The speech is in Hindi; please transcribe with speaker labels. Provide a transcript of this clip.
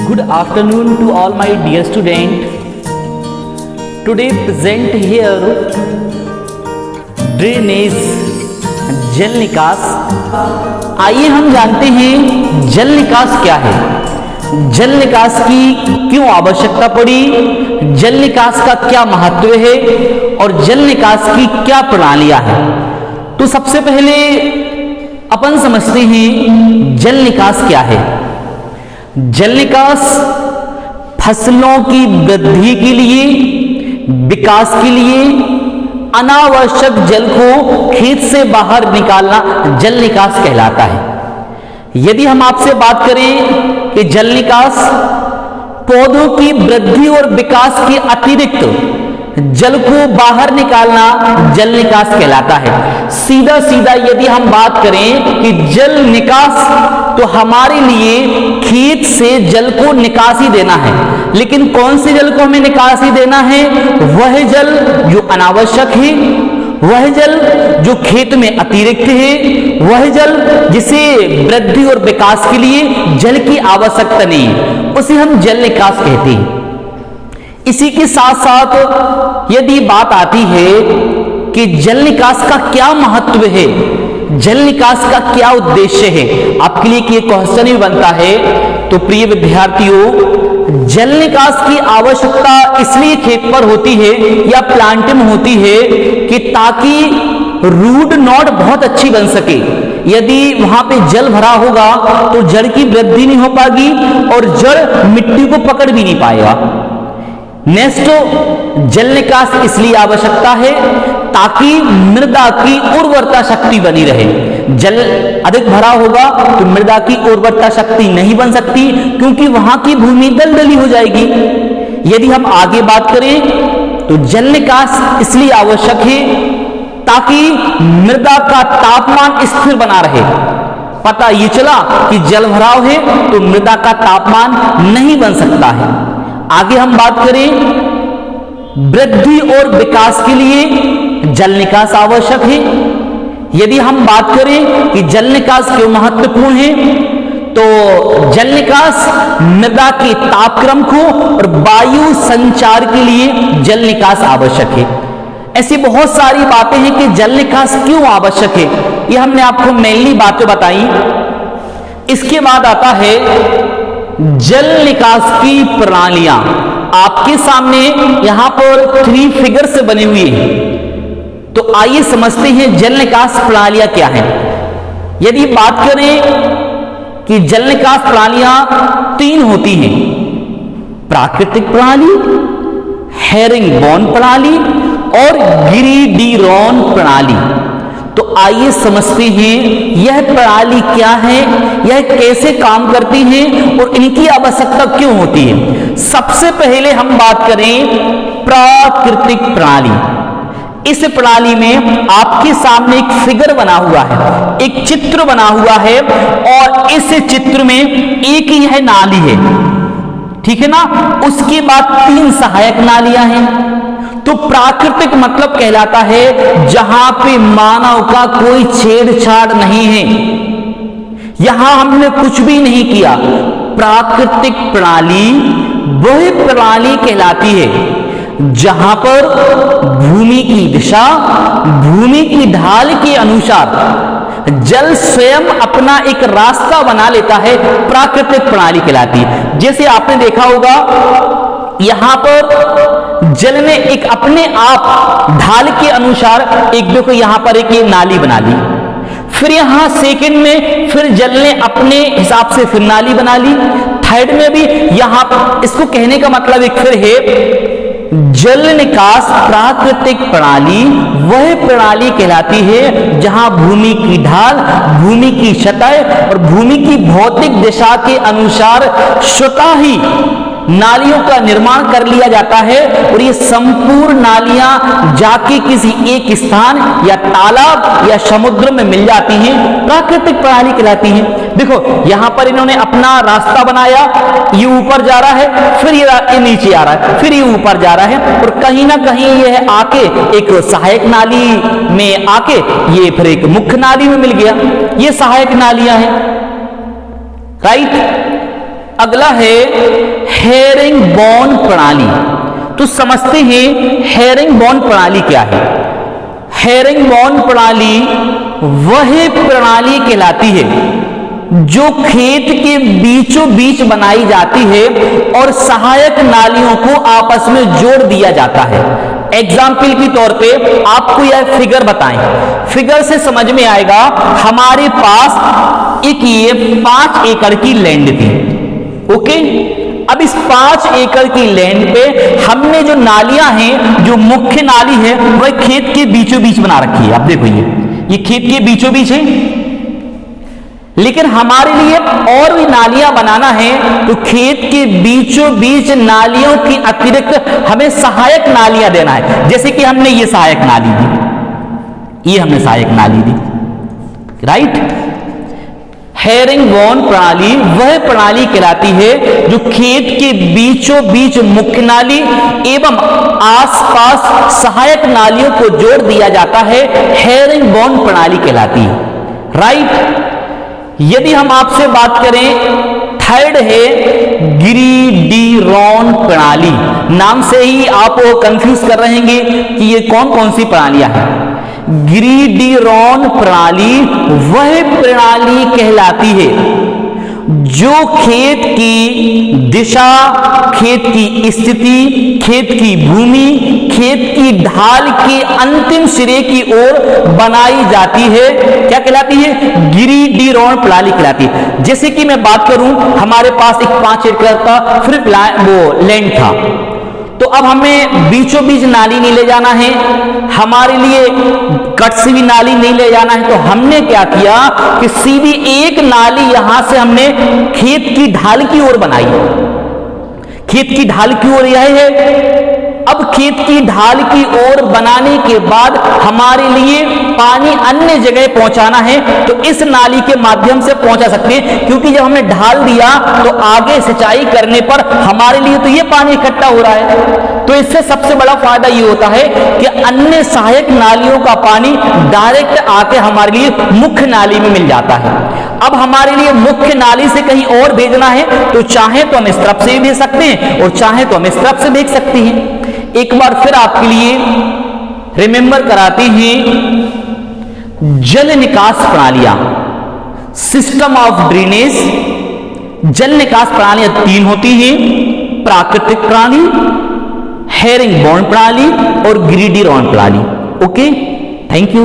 Speaker 1: Good afternoon to all my dear student. Today present here drainage जल निकास। आइए हम जानते हैं जल निकास क्या है, जल निकास की क्यों आवश्यकता पड़ी, जल निकास का क्या महत्व है और जल निकास की क्या प्रणालियां हैं। तो सबसे पहले अपन समझते हैं जल निकास क्या है। जल निकास फसलों की वृद्धि के लिए, विकास के लिए अनावश्यक जल को खेत से बाहर निकालना जल निकास कहलाता है। यदि हम आपसे बात करें कि जल निकास पौधों की वृद्धि और विकास के अतिरिक्त जल को बाहर निकालना जल निकास कहलाता है। सीधा सीधा यदि हम बात करें कि जल निकास तो हमारे लिए खेत से जल को निकासी देना है, लेकिन कौन से जल को हमें निकासी देना है? वह जल जो अनावश्यक है, वह जल जो खेत में अतिरिक्त है, वह जल जिसे वृद्धि और विकास के लिए जल की आवश्यकता नहीं है, उसे हम जल निकास कहते हैं। इसी के साथ साथ यदि बात आती है कि जल निकास का क्या महत्व है, जल निकास का क्या उद्देश्य है, आपके लिए कि क्वेश्चन ही बनता है। तो प्रिय विद्यार्थियों, जल निकास की आवश्यकता इसलिए खेत पर होती है या प्लांट में होती है कि ताकि रूट नोड बहुत अच्छी बन सके। यदि वहां पे जल भरा होगा तो जड़ की वृद्धि नहीं हो पाएगी और जड़ मिट्टी को पकड़ भी नहीं पाएगा। नेक्स्ट, जल निकास इसलिए आवश्यकता है ताकि मृदा की उर्वरता शक्ति बनी रहे। जल अधिक भरा होगा तो मृदा की उर्वरता शक्ति नहीं बन सकती, क्योंकि वहां की भूमि दलदली हो जाएगी। यदि हम आगे बात करें तो जल निकास इसलिए आवश्यक है ताकि मृदा का तापमान स्थिर बना रहे। पता ये चला कि जल भराव है तो मृदा का तापमान नहीं बन सकता है। आगे हम बात करें वृद्धि और विकास के लिए जल निकास आवश्यक है। यदि हम बात करें कि जल निकास क्यों महत्वपूर्ण है, तो जल निकास मृदा के तापक्रम को और वायु संचार के लिए जल निकास आवश्यक है। ऐसी बहुत सारी बातें हैं कि जल निकास क्यों आवश्यक है, ये हमने आपको मेनली बातें बताई। इसके बाद आता है जल निकास की प्रणालियां। आपके सामने यहां पर 3 फिगर से बनी हुई है, तो आइए समझते हैं जल निकास प्रणालियां क्या हैं। यदि बात करें कि जल निकास प्रणालियां 3 होती हैं, प्राकृतिक प्रणाली, हेरिंगबोन प्रणाली और गिरिडीरोन प्रणाली। तो आइए समझते हैं यह प्रणाली क्या है, यह कैसे काम करती है और इनकी आवश्यकता क्यों होती है। सबसे पहले हम बात करें प्राकृतिक प्रणाली। इस प्रणाली में आपके सामने एक फिगर बना हुआ है, एक चित्र बना हुआ है और इस चित्र में एक यह नाली है, ठीक है ना। उसके बाद 3 सहायक नालियां हैं। तो प्राकृतिक मतलब कहलाता है जहां पे मानव का कोई छेड़छाड़ नहीं है, यहां हमने कुछ भी नहीं किया। प्राकृतिक प्रणाली वह प्रणाली कहलाती है जहां पर भूमि की दिशा, भूमि की ढाल के अनुसार जल स्वयं अपना एक रास्ता बना लेता है, प्राकृतिक प्रणाली कहलाती है। जैसे आपने देखा होगा यहां पर जल ने एक अपने आप ढाल के अनुसार एक देखो यहां पर एक नाली बना ली, फिर यहां सेकंड में फिर जल ने अपने हिसाब से फिर नाली बना ली, थर्ड में भी यहां पर। इसको कहने का मतलब एक फिर है जल निकास प्राकृतिक प्रणाली वह प्रणाली कहलाती है जहां भूमि की ढाल, भूमि की सतह और भूमि की भौतिक दिशा के अनुसार स्वतः ही नालियों का निर्माण कर लिया जाता है और ये संपूर्ण नालियां जाके किसी एक स्थान या तालाब या समुद्र में मिल जाती हैं, प्राकृतिक प्रणाली कहलाती हैं। देखो यहां पर इन्होंने अपना रास्ता बनाया, ये ऊपर जा रहा है, फिर ये नीचे आ रहा है, फिर ये ऊपर जा रहा है और कहीं ना कहीं ये आके एक सहायक नाली में आके ये फिर एक मुख्य नाली में मिल गया। ये सहायक नालियां हैं, राइट। अगला है हेरिंगबोन प्रणाली। तो समझते हैं हेरिंगबोन प्रणाली क्या है। हेरिंगबोन प्रणाली वह प्रणाली कहलाती है जो खेत के बीचों बीच बनाई जाती है और सहायक नालियों को आपस में जोड़ दिया जाता है। एग्जाम्पल के तौर पे आपको यह फिगर बताएं, फिगर से समझ में आएगा। हमारे पास एक ये 5 एकड़ की लैंड थी, ओके। अब इस 5 एकड़ की लैंड पे हमने जो नालियां हैं, जो मुख्य नाली है वह खेत के बीचों बीच बना रखी है। आप देखो ये खेत के बीचों बीच है, लेकिन हमारे लिए और भी नालियां बनाना है तो खेत के बीचों बीच नालियों की अतिरिक्त हमें सहायक नालियां देना है। जैसे कि हमने ये सहायक नाली दी, ये हमने सहायक नाली दी, राइट। हेरिंगबोन प्रणाली वह प्रणाली कहलाती है जो खेत के बीचों बीच मुख्य नाली एवं आसपास सहायक नालियों को जोड़ दिया जाता है, हेरिंगबोन प्रणाली कहलाती है, राइट। यदि हम आपसे बात करें, थर्ड है गिरिडीरोन प्रणाली। नाम से ही आप कंफ्यूज कर रहे हैं कि ये कौन कौन सी प्रणालियां हैं। गिरिडीरोन प्रणाली वह प्रणाली कहलाती है जो खेत की दिशा, खेत की स्थिति, खेत की भूमि, खेत की ढाल के अंतिम सिरे की ओर बनाई जाती है। क्या कहलाती है? गिरिडीरोन प्रणाली कहलाती है। जैसे कि मैं बात करूं, हमारे पास एक 5 एकड़ का फिर वो लैंड था, तो अब हमें बीचों बीच नाली नहीं ले जाना है, हमारे लिए कट से भी नाली नहीं ले जाना है, तो हमने क्या किया कि सीधी एक नाली यहां से हमने खेत की ढाल की ओर बनाई। खेत की ढाल की ओर यह है। अब खेत की ढाल की ओर बनाने के बाद हमारे लिए पानी अन्य जगह पहुंचाना है तो इस नाली के माध्यम से पहुंचा सकते हैं, क्योंकि जब हमने ढाल दिया तो आगे सिंचाई करने पर हमारे लिए तो ये पानी इकट्ठा हो रहा है। तो इससे सबसे बड़ा फायदा ये होता है कि अन्य सहायक नालियों का पानी डायरेक्ट आके हमारे लिए मुख्य नाली में मिल जाता है। अब हमारे लिए मुख्य नाली से कहीं और भेजना है तो चाहे तो हम इस तरफ से भी भेज सकते हैं और चाहे तो हम इस तरफ से भेज सकते हैं। एक बार फिर आपके लिए रिमेंबर कराते हैं जल निकास प्रणालियां, सिस्टम ऑफ ड्रेनेज। जल निकास प्रणालियां 3 होती हैं, प्राकृतिक प्रणाली, हेरिंगबोन प्रणाली और गिरिडीरोन प्रणाली। Okay, thank you.